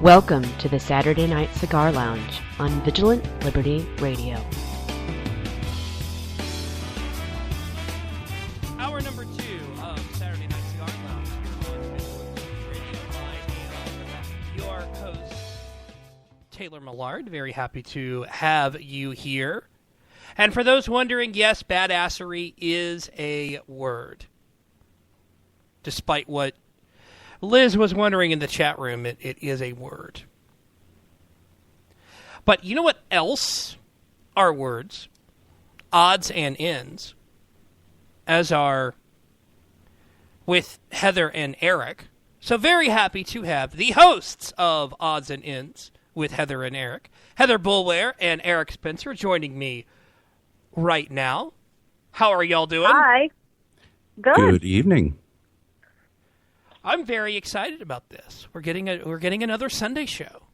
Welcome to the Saturday Night Cigar Lounge on Vigilant Liberty Radio. Hour number 2 of Saturday Night Cigar Lounge here on Vigilant Liberty Radio. I am your host, Taylor Millard. Very happy to have you here. And for those wondering, yes, badassery is a word. Despite what Liz was wondering in the chat room, it is a word. But you know what else are words? Odds and ends. As are with Heather and Eric. So very happy to have the hosts of Odds and Ends with Heather and Eric, Heather Boulware and Eric Spencer, joining me right now. How are y'all doing? Hi. Good. Good evening. I'm very excited about this. We're getting another Sunday show.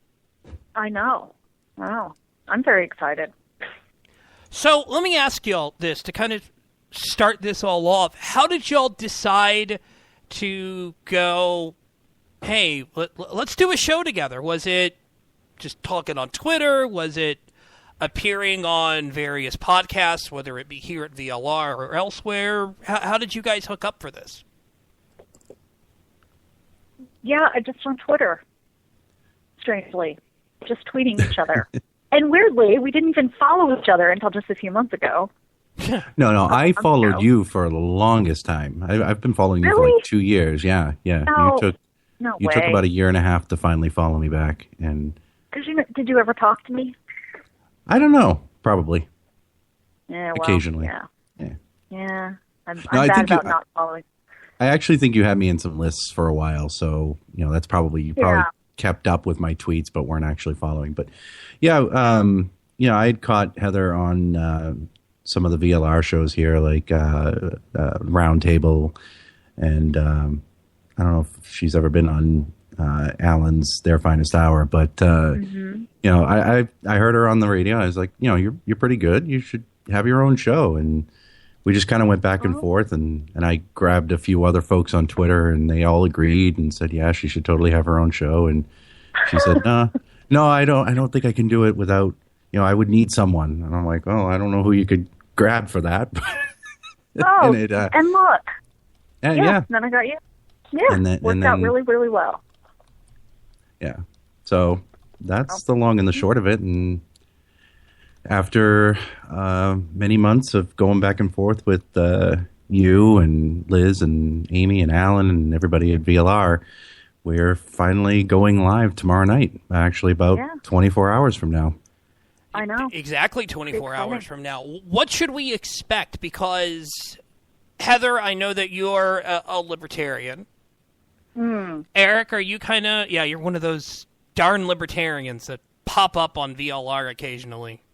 I know. Wow. I'm very excited. So let me ask y'all this to kind of start this all off. How did y'all decide to go, hey, let's do a show together? Was it just talking on Twitter? Was it appearing on various podcasts, whether it be here at VLR or elsewhere? How did you guys hook up for this? Yeah, just on Twitter. Strangely. Just tweeting each other. And weirdly, we didn't even follow each other until just a few months ago. No, I followed you for the longest time. I've been following you for like 2 years. Yeah. No, you took about a year and a half to finally follow me back. And did you ever talk to me? I don't know. Probably. Yeah, well, occasionally. Yeah. I'm bad about not following. I actually think you had me in some lists for a while, so that's probably you kept up with my tweets, but weren't actually following. But I had caught Heather on some of the VLR shows here, like Roundtable, and I don't know if she's ever been on Alan's Their Finest Hour, but I heard her on the radio. I was like, you're pretty good. You should have your own show, and we just kind of went back and forth, and I grabbed a few other folks on Twitter, and they all agreed and said, yeah, she should totally have her own show. And she said, no, I don't think I can do it without, I would need someone. And I'm like, oh, I don't know who you could grab for that. And look. Yeah. Then I got you. Yeah, worked out really, really well. Yeah. So that's the long and the short of it. And after many months of going back and forth with you and Liz and Amy and Alan and everybody at VLR, we're finally going live tomorrow night, actually about 24 hours from now. I know. Exactly 24 hours from now. What should we expect? Because, Heather, I know that you're a libertarian. Eric, are you kind of, you're one of those darn libertarians that pop up on VLR occasionally.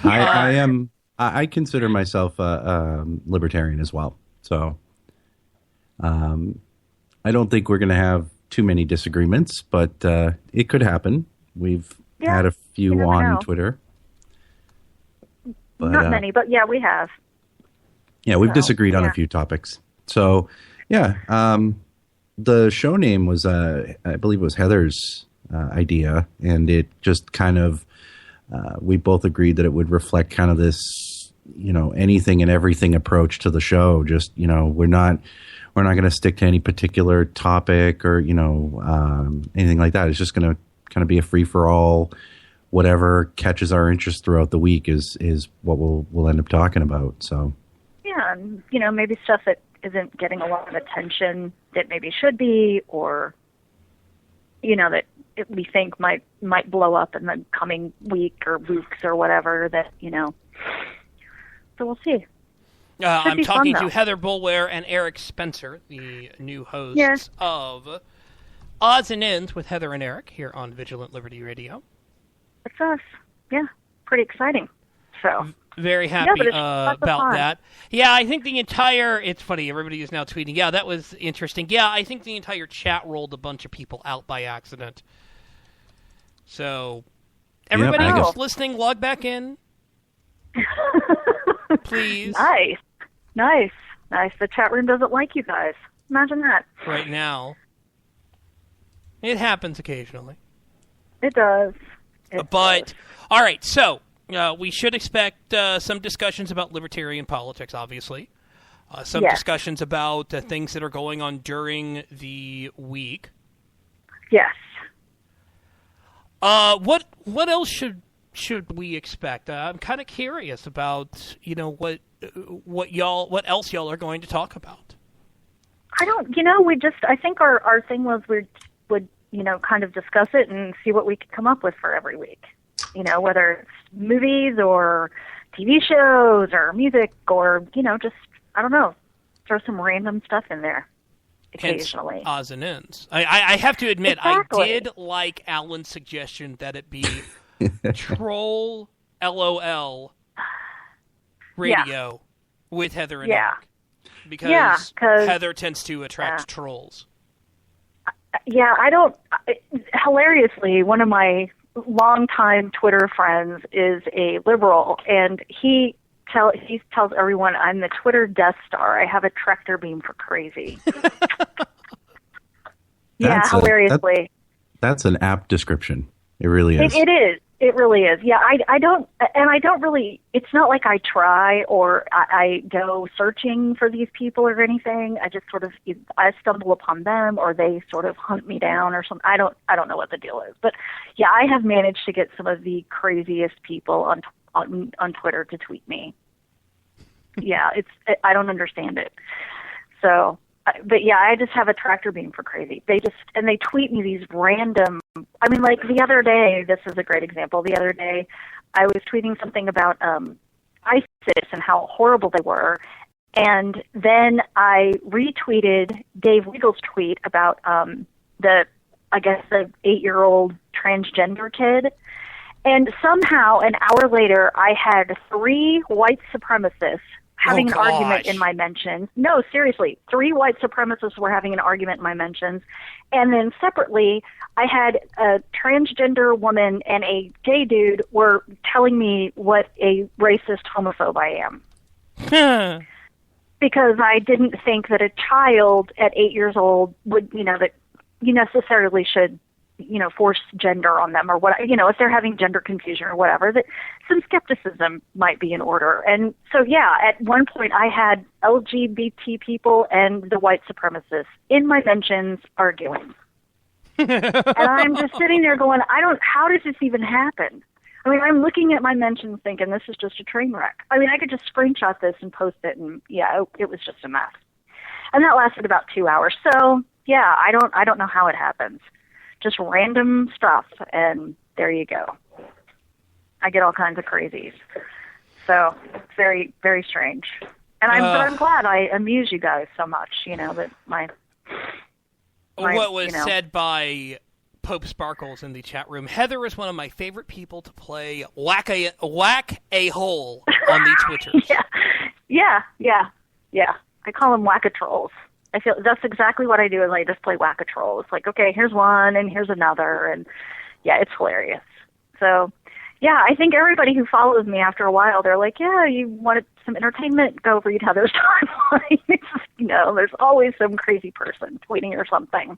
I am. I consider myself a libertarian as well. So, I don't think we're going to have too many disagreements, but it could happen. We've had a few on Twitter, but, not many, but we have. Yeah, we've disagreed on a few topics. So, the show name was, I believe, it was Heather's idea, and it just kind of. We both agreed that it would reflect kind of this, anything and everything approach to the show. Just, we're not going to stick to any particular topic or, anything like that. It's just going to kind of be a free for all. Whatever catches our interest throughout the week is what we'll end up talking about. So, and, maybe stuff that isn't getting a lot of attention that maybe should be, or, that we think might blow up in the coming week or weeks or whatever that, so we'll see. I'm talking to Heather Boulware and Eric Spencer, the new hosts of Odds and Ends with Heather and Eric here on Vigilant Liberty Radio. It's us. Yeah, pretty exciting. So very happy about that. Yeah, I think the entire, it's funny, everybody is now tweeting, that was interesting. Yeah, I think the entire chat rolled a bunch of people out by accident. So, everybody who's listening, log back in. Please. Nice. The chat room doesn't like you guys. Imagine that. Right now. It happens occasionally. It does. All right, so we should expect some discussions about libertarian politics, obviously. Some discussions about things that are going on during the week. Yes. What else should we expect? I'm kind of curious about what else y'all are going to talk about. I think our thing was we would kind of discuss it and see what we could come up with for every week. Whether it's movies or TV shows or music or just I don't know, throw some random stuff in there occasionally. Hence, odds and ends. I have to admit, Exactly. I did like Alan's suggestion that it be troll LOL radio with Heather and Eric. Because Heather tends to attract trolls. Yeah, hilariously, one of my longtime Twitter friends is a liberal, and he tells everyone I'm the Twitter Death Star. I have a tractor beam for crazy. Hilariously. That's an apt description. It really is. It is. It really is. Yeah, I don't really, it's not like I try or I go searching for these people or anything. I just sort of, I stumble upon them or they sort of hunt me down or something. I don't know what the deal is. But yeah, I have managed to get some of the craziest people on Twitter to tweet me. Yeah, I don't understand it. So, but yeah, I just have a tractor beam for crazy. They tweet me these random, like the other day, this is a great example. The other day, I was tweeting something about ISIS and how horrible they were. And then I retweeted Dave Weagle's tweet about the 8-year-old transgender kid. And somehow, an hour later, I had 3 white supremacists having an argument in my mentions. No, seriously, 3 white supremacists were having an argument in my mentions. And then separately, I had a transgender woman and a gay dude were telling me what a racist homophobe I am. Because I didn't think that a child at 8 years old would, that you necessarily should force gender on them or what, if they're having gender confusion or whatever, that some skepticism might be in order. And so, yeah, at one point I had LGBT people and the white supremacists in my mentions arguing. And I'm just sitting there going, how does this even happen? I'm looking at my mentions thinking this is just a train wreck. I could just screenshot this and post it and it was just a mess. And that lasted about 2 hours. So, yeah, I don't know how it happens. Just random stuff, and there you go. I get all kinds of crazies. So it's very, very strange. And I'm glad I amuse you guys so much, that my what was said by Pope Sparkles in the chat room. Heather is one of my favorite people to play whack a hole on the Twitters. Yeah. I call them whack-a-trolls. I feel that's exactly what I do is I just play whack-a-troll. It's like, okay, here's one and here's another, and yeah, it's hilarious. So, yeah, I think everybody who follows me after a while, they're like, yeah, you wanted some entertainment, go read Heather's timeline. There's always some crazy person tweeting or something.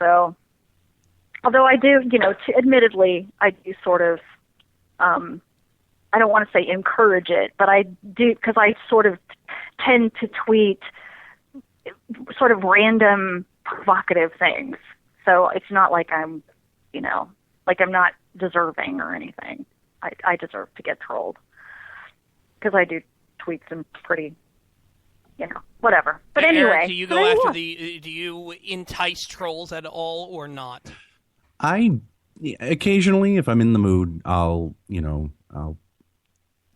So, although I do, admittedly, I do sort of, I don't want to say encourage it, but I do, because I sort of tend to tweet sort of random provocative things. So it's not like I'm, I'm not deserving or anything. I deserve to get trolled because I do tweet some pretty, whatever. But anyway. Eric, do you go after do you entice trolls at all or not? I occasionally, if I'm in the mood, I'll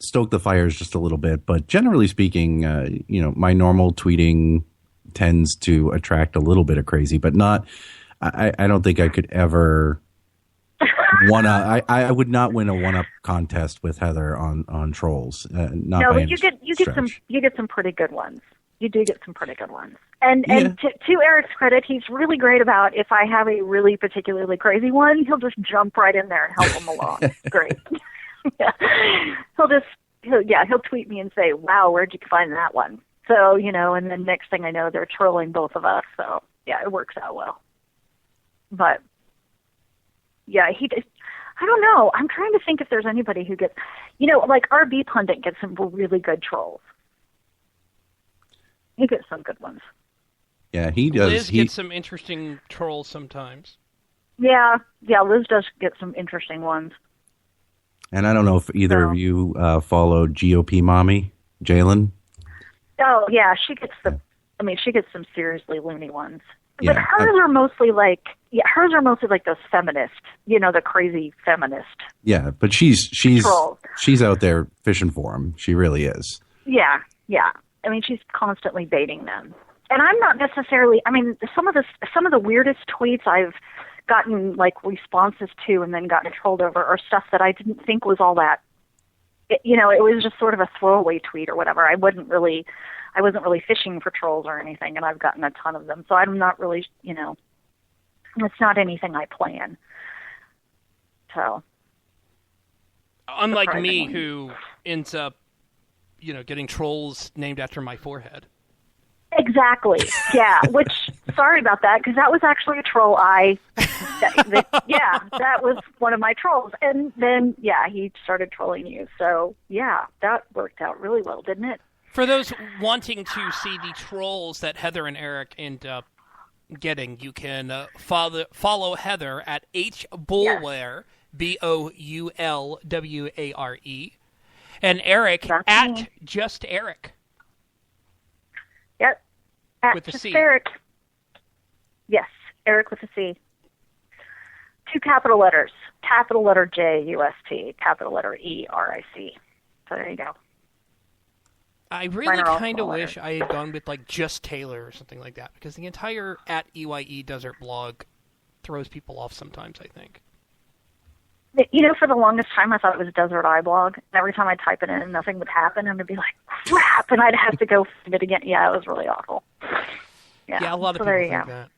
stoke the fires just a little bit. But generally speaking, my normal tweeting tends to attract a little bit of crazy, but not. I don't think I could ever I would not win a one-up contest with Heather on trolls. But you get some pretty good ones. You do get some pretty good ones. And to Eric's credit, he's really great about if I have a really particularly crazy one, he'll just jump right in there and help him along. Great. Yeah. He'll tweet me and say, "Wow, where'd you find that one?" So, and then next thing I know, they're trolling both of us. So, yeah, it works out well. But yeah, I don't know. I'm trying to think if there's anybody who gets, like RB Pundit gets some really good trolls. He gets some good ones. Yeah, he does. Liz gets some interesting trolls sometimes. Yeah, Liz does get some interesting ones. And I don't know if either of you followed GOP Mommy, Jalen. Oh, yeah, she gets some seriously loony ones. Yeah, but hers are mostly like those feminist, the crazy feminist. Yeah, but she's trolls. She's out there fishing for them. She really is. Yeah. I mean, she's constantly baiting them. And I'm not necessarily, I mean, some of the weirdest tweets I've gotten like responses to and then gotten trolled over are stuff that I didn't think was all that, it was just sort of a throwaway tweet or whatever. I wasn't really fishing for trolls or anything, and I've gotten a ton of them. So I'm not really, it's not anything I plan. So. Unlike me, who ends up, getting trolls named after my forehead. Exactly. Yeah. Which, sorry about that, because that was actually a troll. That was one of my trolls. And then, he started trolling you. So, yeah, that worked out really well, didn't it? For those wanting to see the trolls that Heather and Eric end up getting, you can follow Heather at hbulware, BOULWARE, and Eric at Just Eric. Yep. At with a Just C. Eric. Yes, Eric with a C. 2 capital letters. Capital letter JUST, capital letter ERIC. So there you go. I really kind of wish I had gone with like Just Taylor or something like that, because the entire at EYE Desert blog throws people off sometimes, I think. For the longest time, I thought it was Desert Eye blog. Every time I type it in, nothing would happen, and I'd be like, crap, and I'd have to go find it again. Yeah, it was really awful. Yeah, a lot of people think that.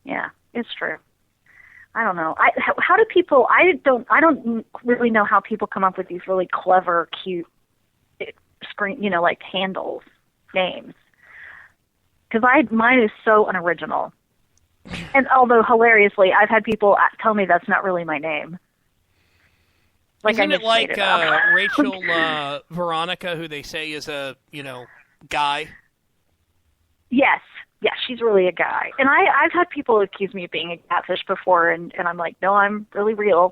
Yeah, it's true. I don't know. How do people? I don't really know how people come up with these really clever, cute screen, like handles, names. Because mine is so unoriginal. And although hilariously, I've had people tell me that's not really my name. Like, isn't it like Rachel Veronica, who they say is a guy? Yes, she's really a guy. And I've had people accuse me of being a catfish before, and I'm like, no, I'm really real.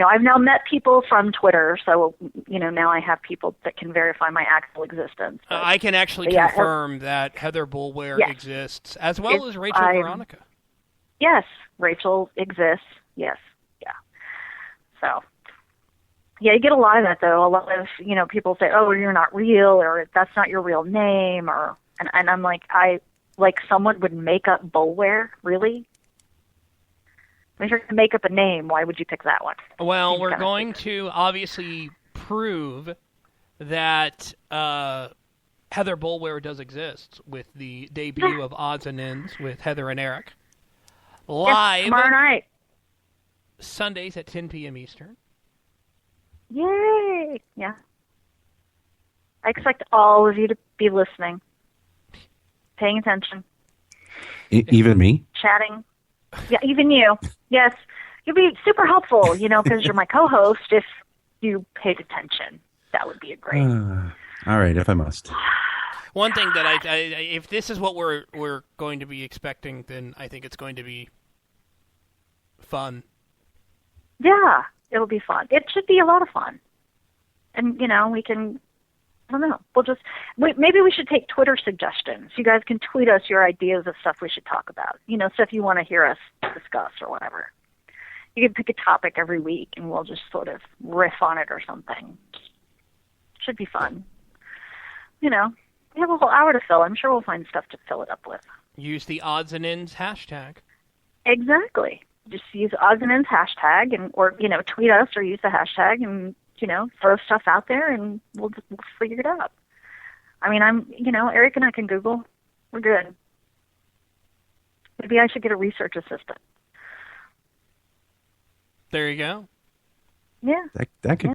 I've now met people from Twitter, so now I have people that can verify my actual existence. I can actually confirm that Heather Bulware exists, as well as Rachel Veronica. Yes, Rachel exists. Yes, yeah. So, yeah, you get a lot of that though. A lot of people say, "Oh, you're not real," or "That's not your real name," and I'm like, someone would make up Bulware, really? If you're going to make up a name, why would you pick that one? Well, we're going to obviously prove that Heather Bulware does exist with the debut of Odds and Ends with Heather and Eric. Live tomorrow night. Sundays at 10 p.m. Eastern. Yay! Yeah. I expect all of you to be listening, paying attention. Even me? Chatting. Yeah, even you. Yes. You'll be super helpful, because you're my co-host. If you paid attention, that would be great. All right, if I must. One thing that I if this is what we're going to be expecting, then I think it's going to be fun. Yeah, it'll be fun. It should be a lot of fun. And, we can, I don't know, maybe we should take Twitter suggestions. You guys can tweet us your ideas of stuff we should talk about. Stuff you want to hear us discuss or whatever. You can pick a topic every week and we'll just sort of riff on it or something. Should be fun. We have a whole hour to fill. I'm sure we'll find stuff to fill it up with. Use the Odds and Ends hashtag. Exactly. Just use Odds and Ends hashtag or tweet us or use the hashtag and, throw stuff out there and we'll figure it out. I mean, Eric and I can Google. We're good. Maybe I should get a research assistant. There you go. Yeah. That could